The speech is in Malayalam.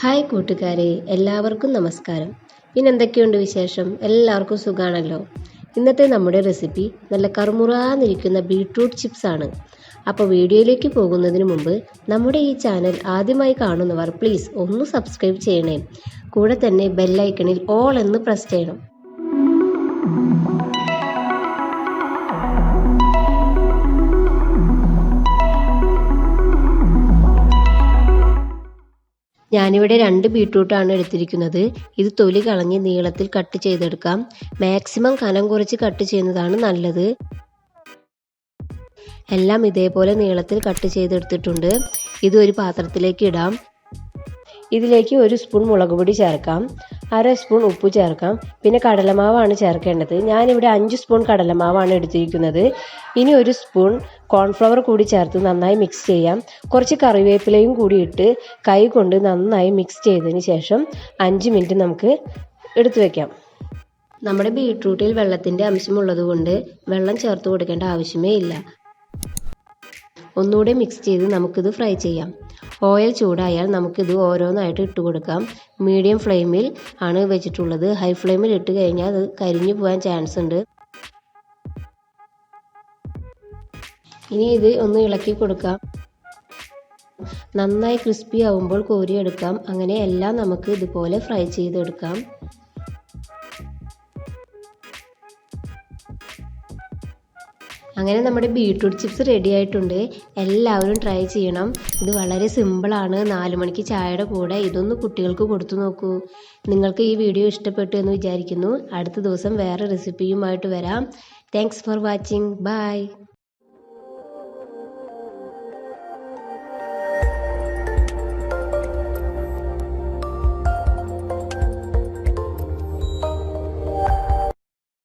ഹായ് കൂട്ടുകാരെ, എല്ലാവർക്കും നമസ്കാരം. എന്തൊക്കെയുണ്ട് വിശേഷം? എല്ലാവർക്കും സുഖാണല്ലോ. ഇന്നത്തെ നമ്മുടെ റെസിപ്പി നല്ല കറുമുറാന്നിരിക്കുന്ന ബീട്രൂട്ട് ചിപ്സ് ആണ്. അപ്പോൾ വീഡിയോയിലേക്ക് പോകുന്നതിന് മുമ്പ് നമ്മുടെ ഈ ചാനൽ ആദ്യമായി കാണുന്നവർ പ്ലീസ് ഒന്ന് സബ്സ്ക്രൈബ് ചെയ്യണേ. കൂടെ തന്നെ ബെല്ലൈക്കണിൽ ഓൾ എന്ന് പ്രസ് ചെയ്യണം. ഞാനിവിടെ 2 ബീട്രൂട്ടാണ് എടുത്തിരിക്കുന്നത്. ഇത് തൊലി കളഞ്ഞ് നീളത്തിൽ കട്ട് ചെയ്തെടുക്കാം. മാക്സിമം കനം കുറച്ച് കട്ട് ചെയ്യുന്നതാണ് നല്ലത്. എല്ലാം ഇതേപോലെ നീളത്തിൽ കട്ട് ചെയ്തെടുത്തിട്ടുണ്ട്. ഇത് ഒരു പാത്രത്തിലേക്ക് ഇടാം. ഇതിലേക്ക് 1 സ്പൂൺ മുളക് പൊടി ചേർക്കാം, 1/2 സ്പൂൺ ഉപ്പ് ചേർക്കാം, പിന്നെ കടലമാവാണ് ചേർക്കേണ്ടത്. ഞാനിവിടെ 5 സ്പൂൺ കടലമാവാണ് എടുത്തിരിക്കുന്നത്. ഇനി 1 സ്പൂൺ കോൺഫ്ലവർ കൂടി ചേർത്ത് നന്നായി മിക്സ് ചെയ്യാം. കുറച്ച് കറിവേപ്പിലയും കൂടി ഇട്ട് കൈ കൊണ്ട് നന്നായി മിക്സ് ചെയ്തതിന് ശേഷം 5 മിനിറ്റ് നമുക്ക് എടുത്തു വയ്ക്കാം. നമ്മുടെ ബീട്രൂട്ടിൽ വെള്ളത്തിൻ്റെ അംശമുള്ളത് കൊണ്ട് വെള്ളം ചേർത്ത് കൊടുക്കേണ്ട ആവശ്യമേ ഇല്ല. ഒന്നുകൂടെ മിക്സ് ചെയ്ത് നമുക്കിത് ഫ്രൈ ചെയ്യാം. ഓയിൽ ചൂടായാൽ നമുക്കിത് ഓരോന്നായിട്ട് ഇട്ട് കൊടുക്കാം. മീഡിയം ഫ്ലെയിമിൽ ആണ് വെച്ചിട്ടുള്ളത്. ഹൈ ഫ്ലെയിമിൽ ഇട്ട് കഴിഞ്ഞാൽ അത് കരിഞ്ഞു പോകാൻ ചാൻസ് ഉണ്ട്. ഇനി ഇത് ഒന്ന് ഇളക്കി കൊടുക്കാം. നന്നായി ക്രിസ്പി ആവുമ്പോൾ കോരിയെടുക്കാം. അങ്ങനെ എല്ലാം നമുക്ക് ഇതുപോലെ ഫ്രൈ ചെയ്തെടുക്കാം. അങ്ങനെ നമ്മുടെ ബീട്രൂട്ട് ചിപ്സ് റെഡി ആയിട്ടുണ്ട്. എല്ലാവരും ട്രൈ ചെയ്യണം. ഇത് വളരെ സിമ്പിളാണ്. 4 മണിക്ക് ചായയുടെ കൂടെ ഇതൊന്ന് കുട്ടികൾക്ക് കൊടുത്തു നോക്കൂ. നിങ്ങൾക്ക് ഈ വീഡിയോ ഇഷ്ടപ്പെട്ടു എന്ന് വിചാരിക്കുന്നു. അടുത്ത ദിവസം വേറെ റെസിപ്പിയുമായിട്ട് വരാം. Thanks for watching. ബൈ.